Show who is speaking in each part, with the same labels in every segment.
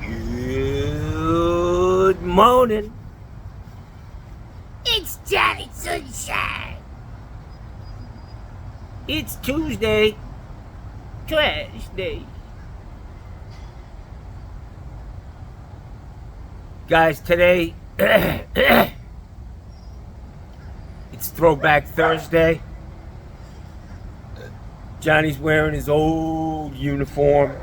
Speaker 1: Good morning. It's Johnny Sunshine. It's Tuesday. Trash day. Guys, today it's Throwback Thursday. Johnny's wearing his old uniform.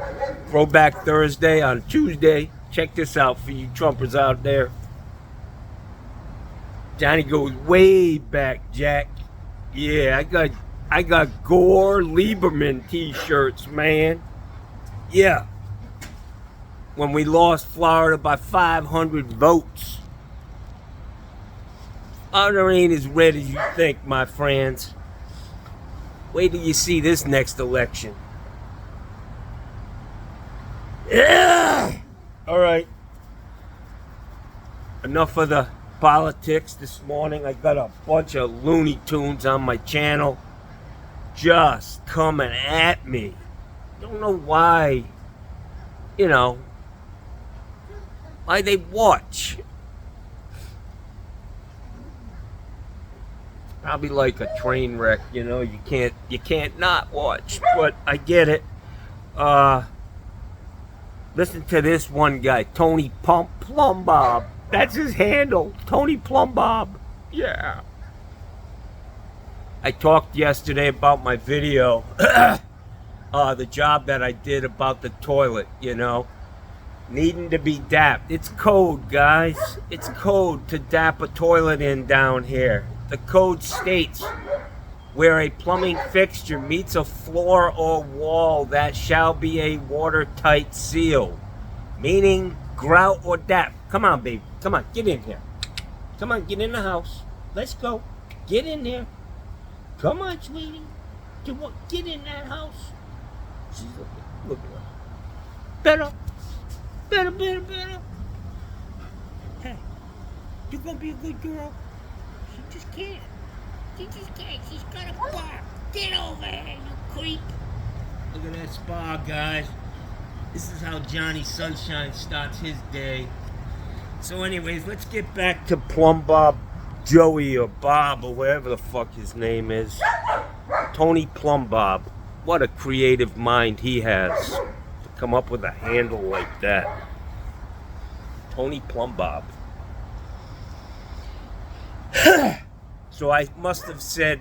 Speaker 1: Throwback Thursday on Tuesday. Check this out for you Trumpers out there. Johnny goes way back, Jack. Yeah, I got Gore Lieberman t-shirts, man. Yeah. When we lost Florida by 500 votes. Florida ain't as red as you think, my friends. Wait till you see this next election. Yeah. All right. Enough of the politics this morning. I got a bunch of Looney Tunes on my channel just coming at me. Don't know why, why they watch. Probably like a train wreck, you can't not watch, but I get it. Listen to this one guy, Tony Plumbob. That's his handle, Tony Plumbob. Yeah. I talked yesterday about my video, the job that I did about the toilet, needing to be dapped. It's code, guys. It's code to dap a toilet in down here. The code states where a plumbing fixture meets a floor or wall that shall be a watertight seal, meaning grout or dap. Come on, baby. Come on, get in here. Come on, get in the house. Let's go. Get in there. Come on, sweetie. Get in that house. She's look at her. Better. Hey, you gonna be a good girl? She just can't. She's got a bar. Get over here, you creep. Look at that spa, guys. This is how Johnny Sunshine starts his day. So anyways, let's get back to Plumbob Joey or Bob or whatever the fuck his name is. Tony Plumbob. What a creative mind he has to come up with a handle like that. Tony Plumbob. So I must have said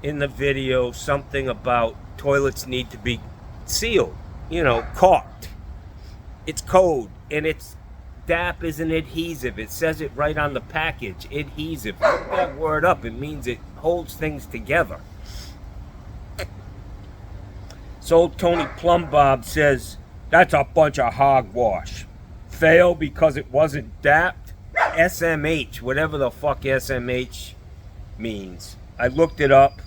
Speaker 1: in the video something about toilets need to be sealed, caulked. It's code, and it's DAP is an adhesive. It says it right on the package, adhesive. Look that word up. It means it holds things together. So Tony Plumbob says, that's a bunch of hogwash. Fail because it wasn't DAP'd? SMH, whatever the fuck SMH means. I looked it up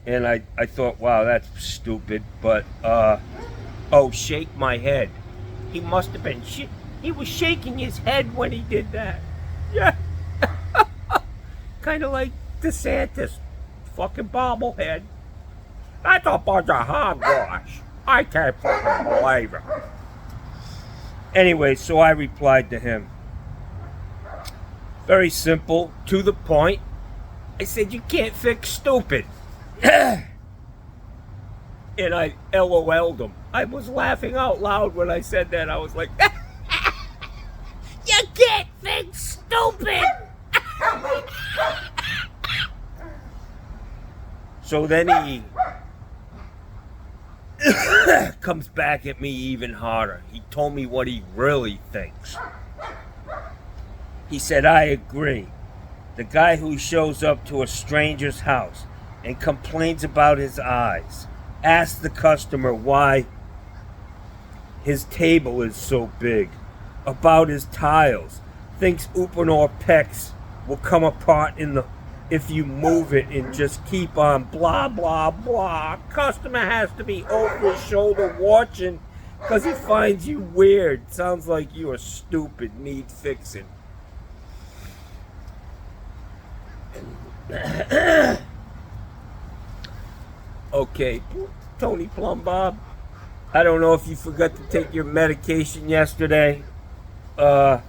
Speaker 1: and I thought, wow, that's stupid. But shake my head. He must have been he was shaking his head when he did that. Yeah. Kind of like DeSantis, fucking bobblehead. That's a bunch of hogwash. I can't fucking believe it. Anyway, so I replied to him. Very simple, to the point. I said, you can't fix stupid. And I LOL'd him. I was laughing out loud when I said that. I was like, you can't fix stupid. So then he comes back at me even harder. He told me what he really thinks. He said, I agree. The guy who shows up to a stranger's house and complains about his eyes, asks the customer why his table is so big, about his tiles, thinks Upanor pecs will come apart if you move it and just keep on blah, blah, blah. Customer has to be over his shoulder watching because he finds you weird. Sounds like you are stupid, need fixing. Okay, Tony Plumbob, I don't know if you forgot to take your medication yesterday, but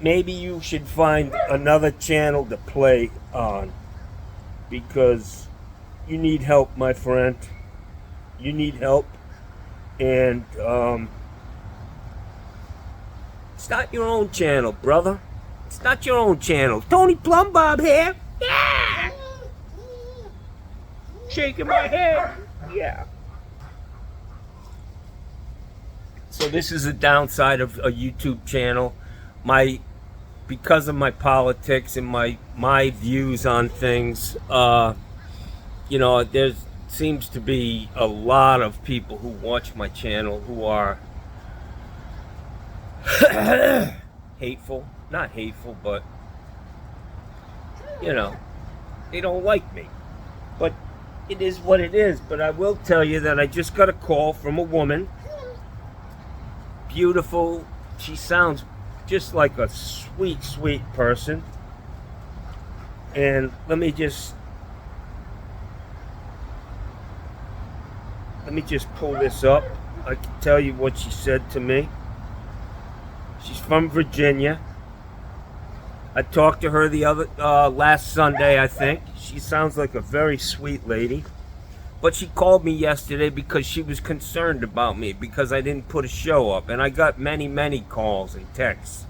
Speaker 1: maybe you should find another channel to play on, because you need help, my friend. You need help, and start your own channel, brother. Start your own channel. Tony Plumbob here. Yeah. Shaking my head. Yeah. So this is the downside of a YouTube channel. Because of my politics and my views on things, you know, there seems to be a lot of people who watch my channel who are hateful. Not hateful, but, you know, they don't like me. But it is what it is. But I will tell you that I just got a call from a woman. Beautiful. She sounds just like a sweet, sweet person. And let me just pull this up. I can tell you what she said to me. She's from Virginia. I talked to her last Sunday, I think. She sounds like a very sweet lady. But she called me yesterday because she was concerned about me because I didn't put a show up. And I got many, many calls and texts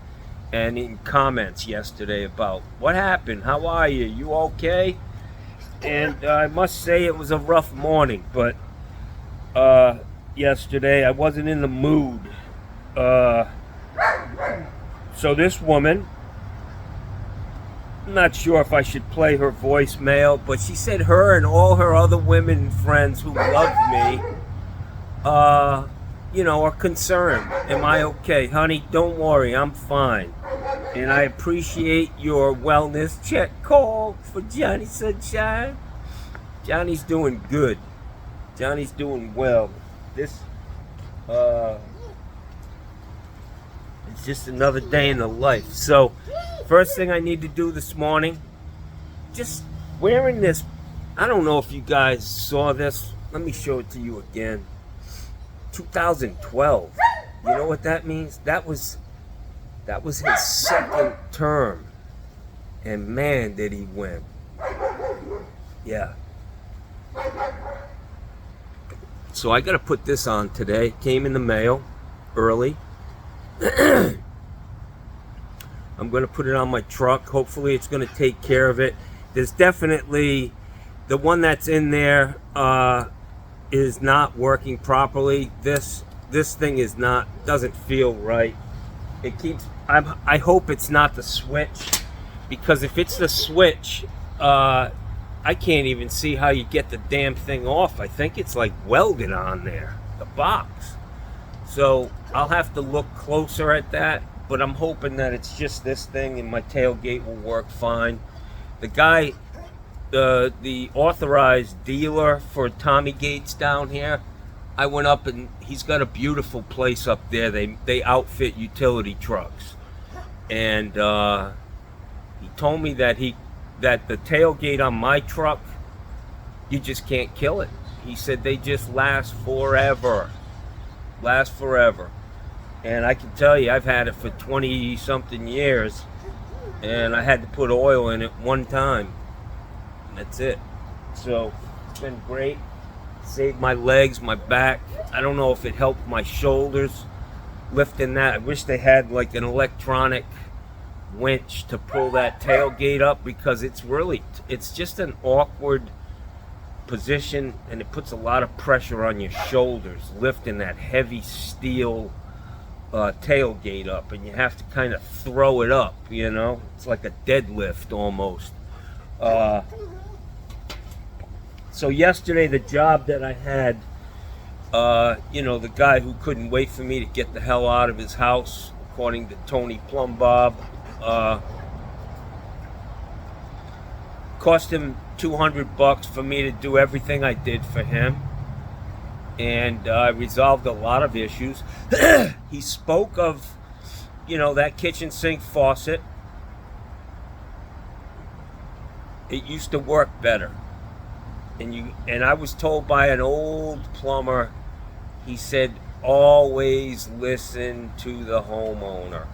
Speaker 1: and in comments yesterday about what happened, how are you, you okay? And I must say it was a rough morning, but yesterday I wasn't in the mood. So this woman, I'm not sure if I should play her voicemail, but she said her and all her other women friends who love me, you know, are concerned. Am I okay? Honey, don't worry, I'm fine. And I appreciate your wellness check call for Johnny Sunshine. Johnny's doing good. Johnny's doing well. This, it's just another day in the life. So, first thing I need to do this morning, just wearing this, I don't know if you guys saw this. Let me show it to you again. 2012. You know what that means? That was his second term. And man, did he win. Yeah. So I got to put this on today. Came in the mail early. I'm going to put it on my truck. Hopefully it's going to take care of it. There's definitely, the one that's in there is not working properly. This thing is not, doesn't feel right. It keeps, I hope it's not the switch, because if it's the switch, I can't even see how you get the damn thing off. I think it's like welded on there, the box. So I'll have to look closer at that. But I'm hoping that it's just this thing and my tailgate will work fine. The guy, the authorized dealer for Tommy Gates down here, I went up and he's got a beautiful place up there. They outfit utility trucks. And he told me that that the tailgate on my truck, you just can't kill it. He said they just last forever. Last forever. And I can tell you, I've had it for 20-something years, and I had to put oil in it one time, and that's it. So it's been great. Saved my legs, my back. I don't know if it helped my shoulders lifting that. I wish they had like an electronic winch to pull that tailgate up, because it's just an awkward position, and it puts a lot of pressure on your shoulders lifting that heavy steel tailgate up, and you have to kind of throw it up, you know. It's like a deadlift almost. So yesterday, the job that I had, you know, the guy who couldn't wait for me to get the hell out of his house, according to Tony Plumbob, cost him $200 for me to do everything I did for him. And I resolved a lot of issues. He spoke of, you know, that kitchen sink faucet. It used to work better. And I was told by an old plumber he said, always listen to the homeowner.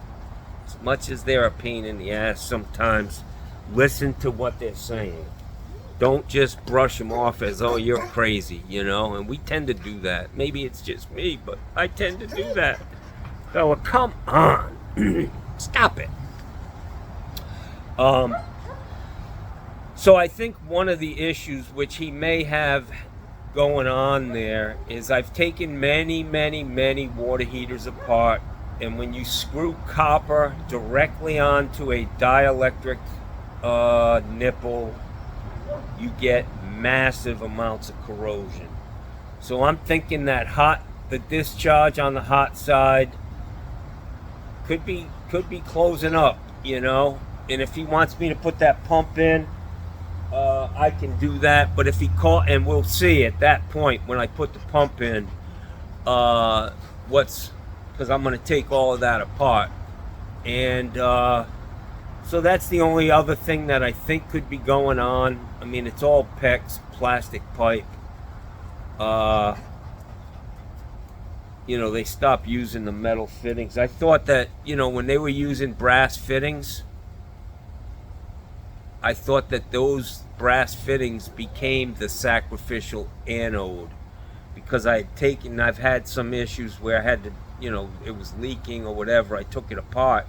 Speaker 1: As much as they're a pain in the ass sometimes, listen to what they're saying. Don't just brush them off as, oh, you're crazy, you know? And we tend to do that. Maybe it's just me, but I tend to do that. Fella, come on. Stop it. So I think one of the issues which he may have going on there is I've taken many water heaters apart, and when you screw copper directly onto a dielectric nipple, you get massive amounts of corrosion. So I'm thinking that the discharge on the hot side could be closing up, you know. And if he wants me to put that pump in, I can do that. But if he and we'll see at that point when I put the pump in, because I'm going to take all of that apart. And so that's the only other thing that I think could be going on. I mean, it's all PEX, plastic pipe. You know, they stopped using the metal fittings. I thought that, you know, when they were using brass fittings, I thought that those brass fittings became the sacrificial anode, because I've had some issues where I had to, you know, it was leaking or whatever. I took it apart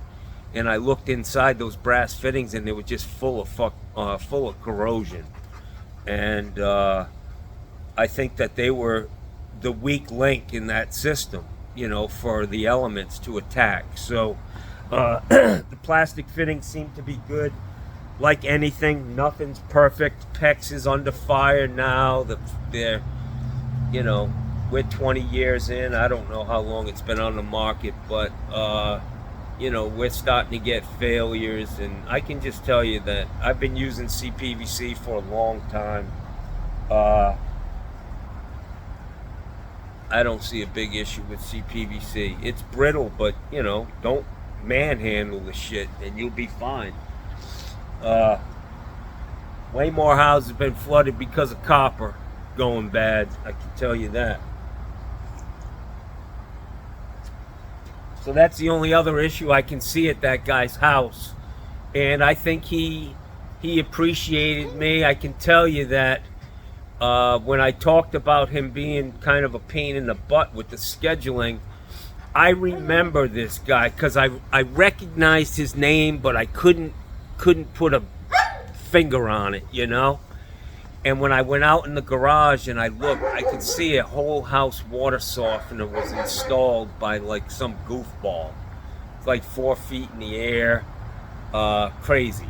Speaker 1: and I looked inside those brass fittings and they were just full of corrosion. And I think that they were the weak link in that system, you know, for the elements to attack. So the plastic fittings seem to be good. Like anything, nothing's perfect. PEX is under fire now. They're, you know, we're 20 years in. I don't know how long it's been on the market, but you know, we're starting to get failures. And I can just tell you that I've been using CPVC for a long time. I don't see a big issue with CPVC. It's brittle, but, you know, don't manhandle the shit and you'll be fine. Way more houses have been flooded because of copper going bad, I can tell you that. So that's the only other issue I can see at that guy's house. And I think he appreciated me. I can tell you that when I talked about him being kind of a pain in the butt with the scheduling, I remember this guy because I recognized his name, but I couldn't put a finger on it, you know. And when I went out in the garage and I looked, I could see a whole house water softener was installed by like some goofball. It's like 4 feet in the air, crazy.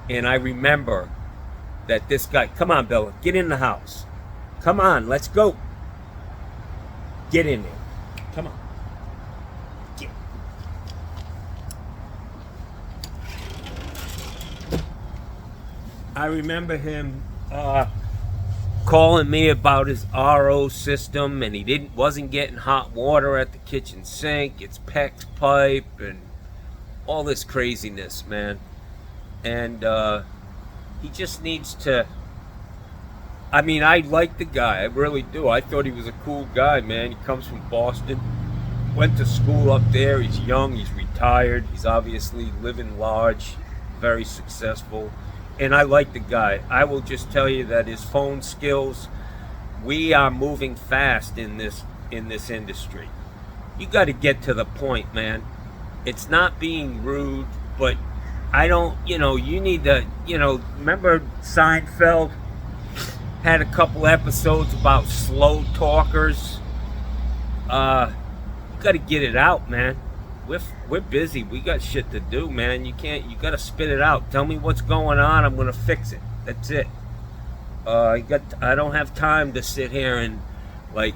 Speaker 1: And I remember that this guy, come on, Bella, get in the house. Come on, let's go. Get in there. Come on. Get. I remember him calling me about his RO system, and he wasn't getting hot water at the kitchen sink. It's PEX pipe and all this craziness, man. And he just needs to. I mean, I like the guy, I really do. I thought he was a cool guy, man. He comes from Boston, went to school up there. He's young, he's retired, he's obviously living large, very successful. And I like the guy. I will just tell you that his phone skills, we are moving fast in this industry. You got to get to the point, man. It's not being rude, but I don't, you know, you need to, you know, remember Seinfeld had a couple episodes about slow talkers. You got to get it out, man. We're busy. We got shit to do, man. You got to spit it out. Tell me what's going on. I'm going to fix it. That's it. I don't have time to sit here and like,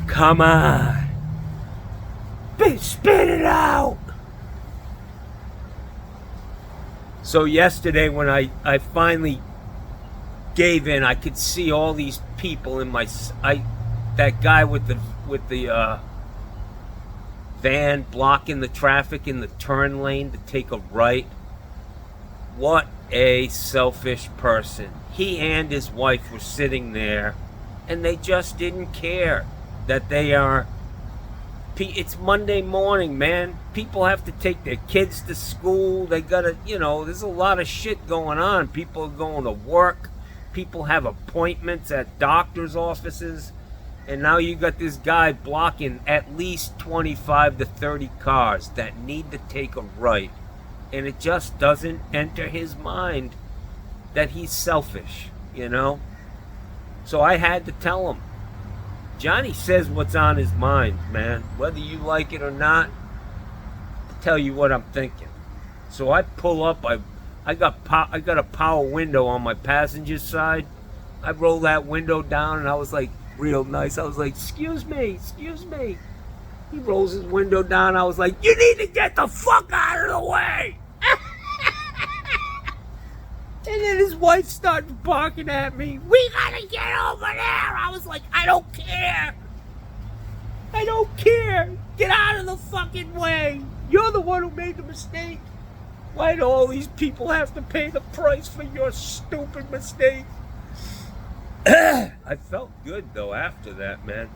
Speaker 1: come on. Spit it out. So yesterday when I finally gave in, I could see all these people in that guy with the van blocking the traffic in the turn lane to take a right. What a selfish person. He and his wife were sitting there and they just didn't care. that they are. It's Monday morning, man. People have to take their kids to school. They gotta, there's a lot of shit going on. People are going to work. People have appointments at doctor's offices. And now you got this guy blocking at least 25 to 30 cars that need to take a right. And it just doesn't enter his mind that he's selfish, So I had to tell him. Johnny says what's on his mind, man. Whether you like it or not, I'll tell you what I'm thinking. So I pull up. I got a power window on my passenger side. I roll that window down, and I was like, real nice. I was like, excuse me. He rolls his window down. I was like, you need to get the fuck out of the way. And then his wife started barking at me. We gotta get over there. I was like, I don't care. Get out of the fucking way. You're the one who made the mistake. Why do all these people have to pay the price for your stupid mistake? I felt good, though, after that, man.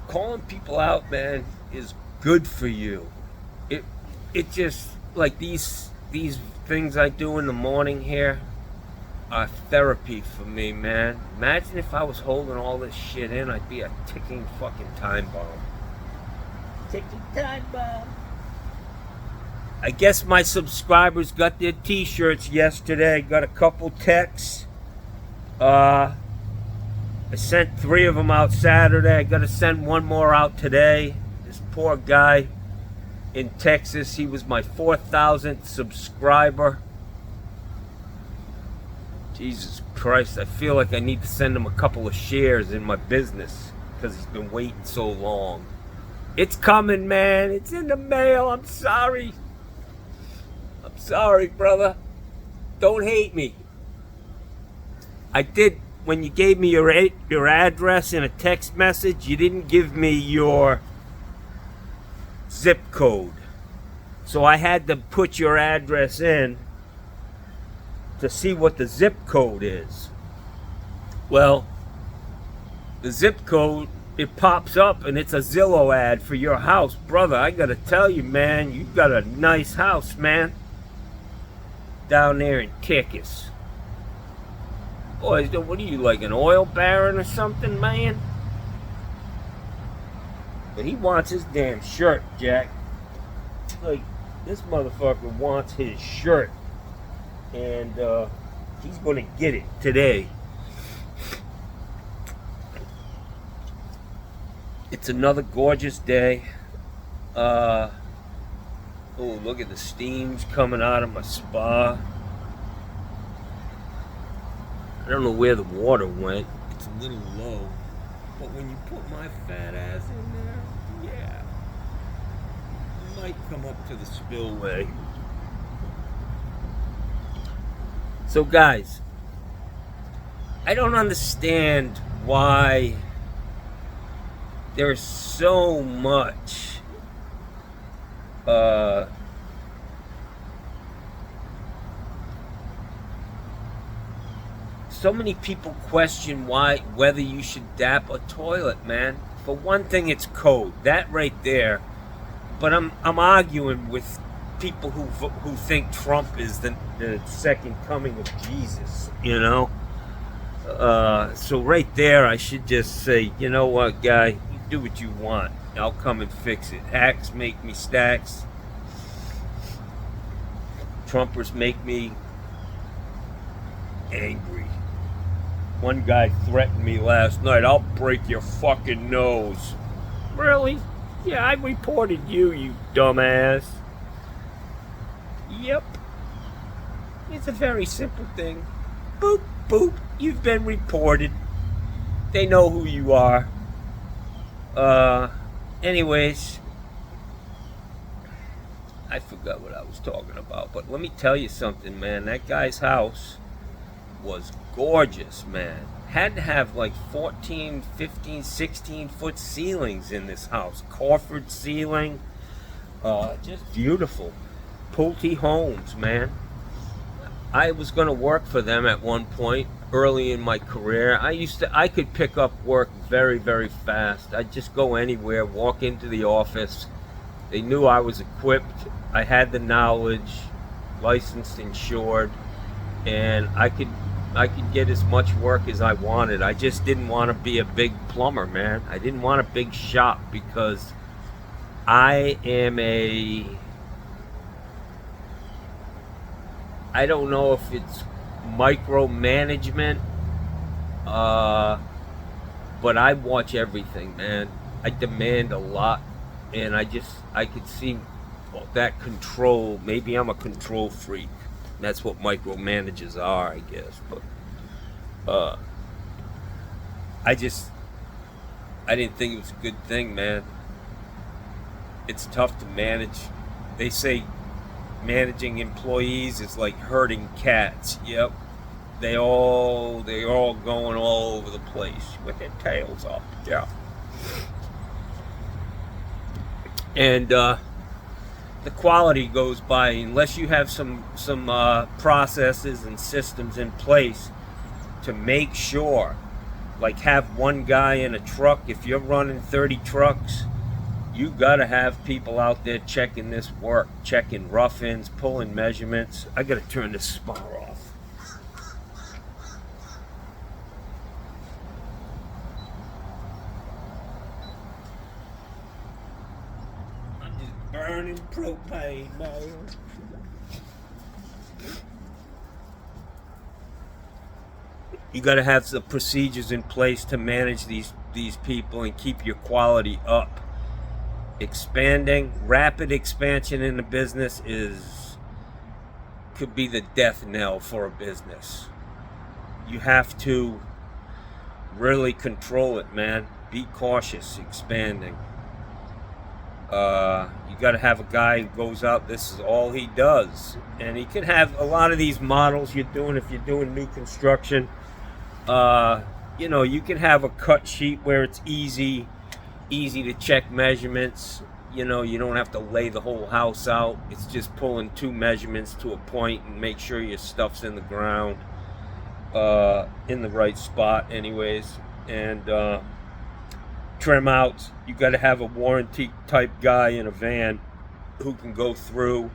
Speaker 1: Calling people out, man, is good for you. It just, like, these things I do in the morning here are therapy for me, man. Imagine if I was holding all this shit in, I'd be a ticking fucking time bomb. Ticking time bomb. I guess my subscribers got their t-shirts yesterday. Got a couple texts. I sent 3 of them out Saturday. I got to send 1 more out today. This poor guy in Texas, he was my 4,000th subscriber. Jesus Christ, I feel like I need to send him a couple of shares in my business because he's been waiting so long. It's coming, man. It's in the mail. I'm sorry. I'm sorry, brother. Don't hate me. I did, when you gave me your address in a text message, you didn't give me your zip code. So I had to put your address in to see what the zip code is. Well, the zip code, it pops up and it's a Zillow ad for your house. Brother, I gotta tell you, man, you got a nice house, man. Down there in Texas. Boy, what are you, like an oil baron or something, man? But he wants his damn shirt, Jack. Like, this motherfucker wants his shirt. And he's gonna get it today. It's another gorgeous day. Oh, look at the steams coming out of my spa. I don't know where the water went. It's a little low. But when you put my fat ass in there, yeah, it might come up to the spillway. So guys, I don't understand why there's so much so many people question whether you should dap a toilet, man. For one thing, it's code. That right there. But I'm arguing with people who think Trump is the second coming of Jesus, So right there, I should just say, you know what, guy, you do what you want. I'll come and fix it. Hacks make me stacks. Trumpers make me angry. One guy threatened me last night, I'll break your fucking nose. Really? Yeah, I reported you dumbass. Yep. It's a very simple thing. Boop, boop. You've been reported. They know who you are. Anyways. I forgot what I was talking about. But let me tell you something, man. That guy's house was gorgeous, man. Had to have like 14, 15, 16 foot ceilings in this house. Crawford ceiling. Just beautiful. Pulte Homes, man. I was going to work for them at one point. early in my career, I could pick up work very, very fast. I'd just go anywhere, walk into the office. They knew I was equipped. I had the knowledge, licensed, insured, and I could get as much work as I wanted. I just didn't want to be a big plumber, man. I didn't want a big shop because I am I don't know if it's micromanagement, but I watch everything, man. I demand a lot, and I could see that control. Maybe I'm a control freak. That's what micromanagers are, I guess. But I didn't think it was a good thing, man. It's tough to manage. They say managing employees is like herding cats. Yep. They're all going all over the place with their tails up. Yeah. And the quality goes by unless you have some processes and systems in place to make sure, like have one guy in a truck. If you're running 30 trucks, you gotta have people out there checking this work, checking rough-ins, pulling measurements. I gotta turn this spotter off. I'm just burning propane, man. You gotta have the procedures in place to manage these people and keep your quality up. Rapid expansion in the business could be the death knell for a business. You have to really control it, man. Be cautious expanding. You got to have a guy who goes out, this is all he does. And he can have a lot of these models if you're doing new construction. You can have a cut sheet where it's easy to check measurements. You don't have to lay the whole house out. It's just pulling two measurements to a point and make sure your stuff's in the ground, in the right spot anyways. And trim outs, you got to have a warranty type guy in a van who can go through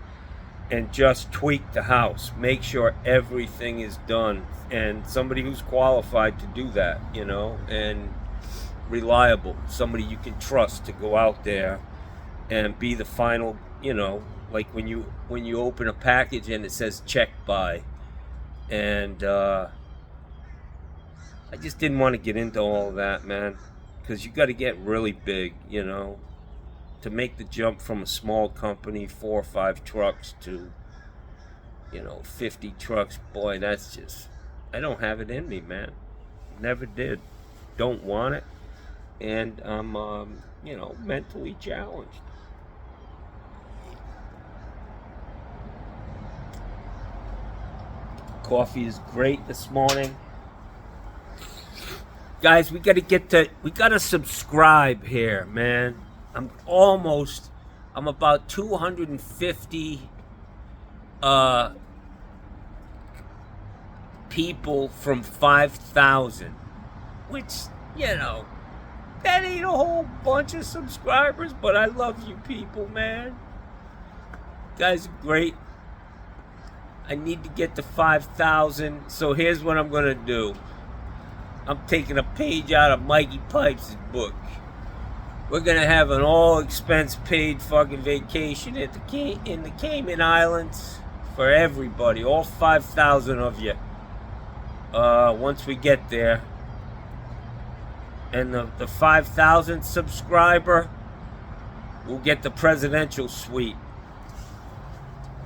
Speaker 1: and just tweak the house, make sure everything is done, and somebody who's qualified to do that, and reliable, somebody you can trust to go out there and be the final, like when you open a package and it says check by. And I just didn't want to get into all of that, man, because you got to get really big, to make the jump from a small company, 4 or 5 trucks, to 50 trucks. Boy, that's just, I don't have it in me, man. Never did. Don't want it. And I'm mentally challenged. Coffee is great this morning. Guys, we gotta subscribe here, man. I'm about 250 people from 5,000, which, that ain't a whole bunch of subscribers, but I love you people, man. You guys are great. I need to get to 5,000, so here's what I'm gonna do. I'm taking a page out of Mikey Pipes' book. We're gonna have an all-expense paid fucking vacation in the Cayman Islands for everybody, all 5,000 of you. Once we get there, and the 5,000th subscriber will get the presidential suite.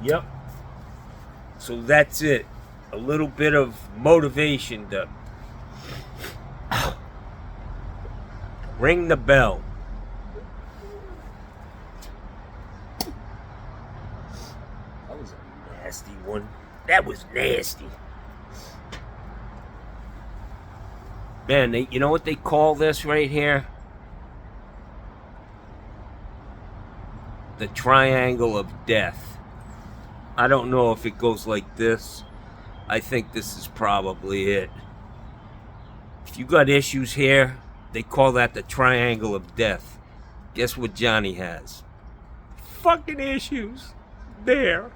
Speaker 1: Yep. So that's it. A little bit of motivation to ring the bell. That was a nasty one. That was nasty. Man, you know what they call this right here? The triangle of death. I don't know if it goes like this. I think this is probably it. If you got issues here, they call that the triangle of death. Guess what Johnny has? Fucking issues. There.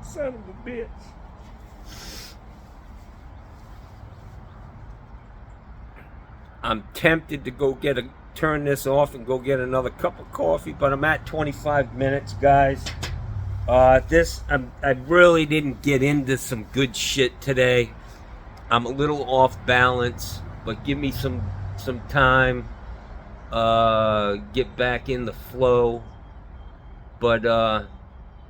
Speaker 1: Son of a bitch. I'm tempted to go turn this off and go get another cup of coffee, but I'm at 25 minutes, guys. I really didn't get into some good shit today. I'm a little off balance, but give me some time. Get back in the flow. But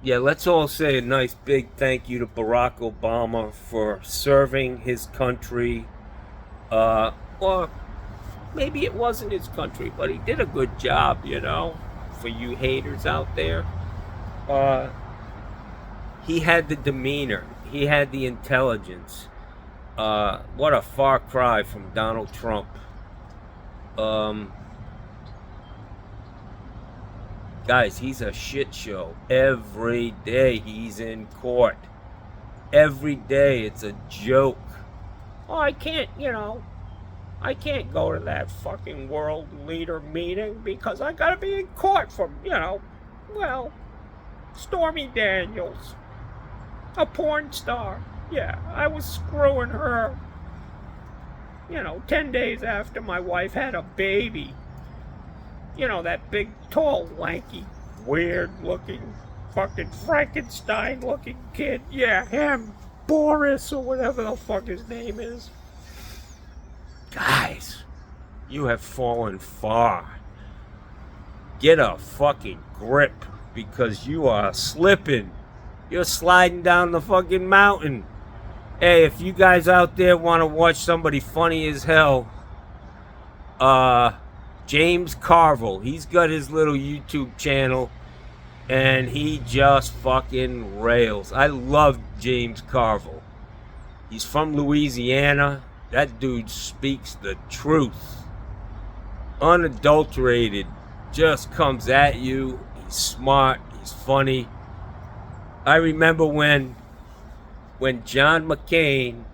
Speaker 1: yeah, let's all say a nice big thank you to Barack Obama for serving his country. Or maybe it wasn't his country, but he did a good job, you know, for you haters out there. He had the demeanor. He had the intelligence. What a far cry from Donald Trump. Guys, he's a shit show. Every day he's in court. Every day it's a joke. Oh, I can't go to that fucking world leader meeting because I gotta be in court from, Stormy Daniels. A porn star. Yeah, I was screwing her, 10 days after my wife had a baby. That big, tall, lanky, weird-looking, fucking Frankenstein-looking kid. Yeah, him. Boris, or whatever the fuck his name is. Guys, you have fallen far. Get a fucking grip, because you are slipping. You're sliding down the fucking mountain. Hey, if you guys out there want to watch somebody funny as hell, James Carville, he's got his little YouTube channel, and he just fucking rails. I love James Carville. He's from Louisiana. That dude speaks the truth. Unadulterated. Just comes at you. He's smart. He's funny. I remember when John McCain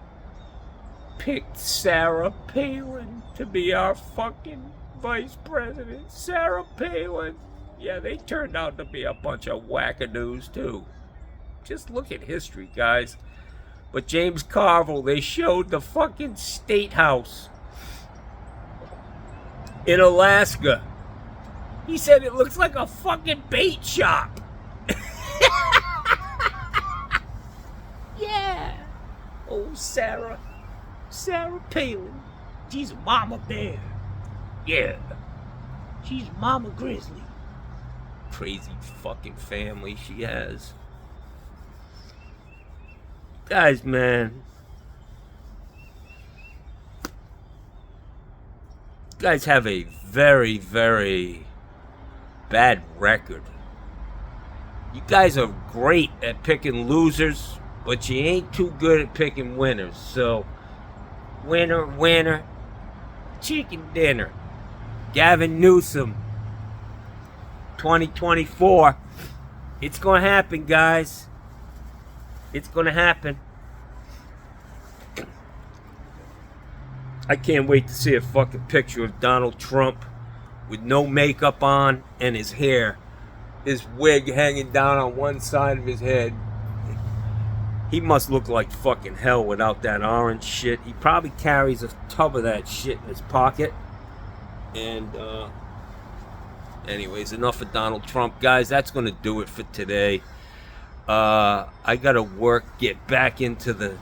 Speaker 1: picked Sarah Palin to be our fucking vice president. Sarah Palin. Yeah, they turned out to be a bunch of wackadoos too. Just look at history, guys. But James Carville, they showed the fucking state house in Alaska. He said it looks like a fucking bait shop. Yeah. Oh, Sarah Palin. She's a mama bear. Yeah. She's Mama Grizzly. Crazy fucking family she has. Guys, man. You guys have a very, very bad record. You guys are great at picking losers, but you ain't too good at picking winners. So, winner, chicken dinner. Gavin Newsom, 2024. It's gonna happen, guys. It's gonna happen. I can't wait to see a fucking picture of Donald Trump with no makeup on and his hair, his wig hanging down on one side of his head. He must look like fucking hell without that orange shit. He probably carries a tub of that shit in his pocket. And, anyways, enough of Donald Trump. Guys, that's going to do it for today. I got to get back into the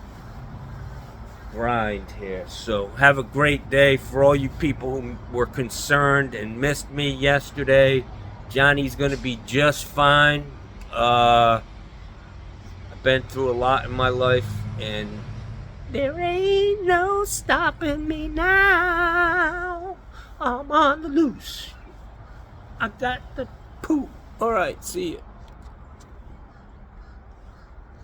Speaker 1: grind here. So, have a great day. For all you people who were concerned and missed me yesterday, Johnny's going to be just fine. I've been through a lot in my life, and there ain't no stopping me now. I'm on the loose. I got the poop. Alright, see ya.